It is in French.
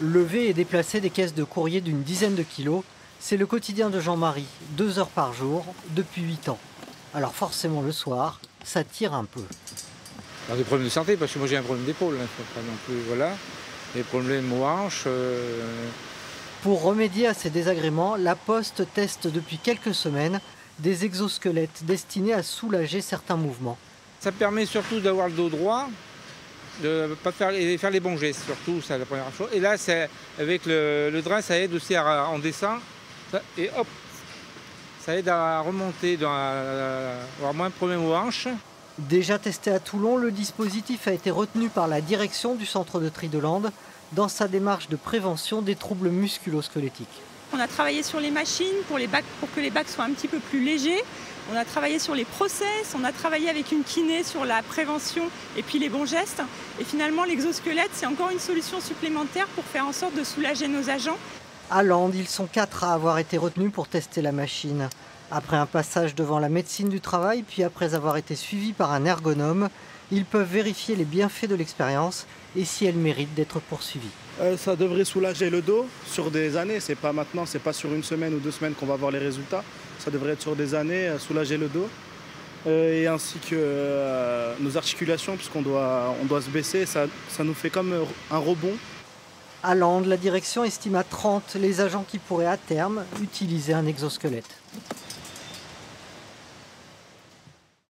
Lever et déplacer des caisses de courrier d'une dizaine de kilos, c'est le quotidien de Jean-Marie, 2 heures par jour, depuis 8 ans. Alors forcément le soir, ça tire un peu. Alors des problèmes de santé, parce que moi j'ai un problème d'épaule, hein, faut pas non plus, voilà. Des problèmes aux hanches. Pour remédier à ces désagréments, la Poste teste depuis quelques semaines des exosquelettes destinés à soulager certains mouvements. Ça permet surtout d'avoir le dos droit, de pas faire les bons gestes, surtout, c'est la première chose. Et là, avec le drain, ça aide aussi en descend, et hop, ça aide à remonter, à avoir moins de problèmes aux hanches. Déjà testé à Toulon, le dispositif a été retenu par la direction du centre de tri de Landes dans sa démarche de prévention des troubles musculo-squelettiques. On a travaillé sur les machines pour que les bacs soient un petit peu plus légers. On a travaillé sur les process, on a travaillé avec une kiné sur la prévention et puis les bons gestes. Et finalement, l'exosquelette, c'est encore une solution supplémentaire pour faire en sorte de soulager nos agents. À Landes, ils sont 4 à avoir été retenus pour tester la machine. Après un passage devant la médecine du travail, puis après avoir été suivis par un ergonome, ils peuvent vérifier les bienfaits de l'expérience et si elle mérite d'être poursuivie. Ça devrait soulager le dos sur des années, c'est pas maintenant, c'est pas sur une semaine ou 2 semaines qu'on va voir les résultats. Ça devrait être sur des années, soulager le dos. Et ainsi que nos articulations, puisqu'on doit se baisser, ça nous fait comme un rebond. À Landes, la direction estime à 30 les agents qui pourraient à terme utiliser un exosquelette.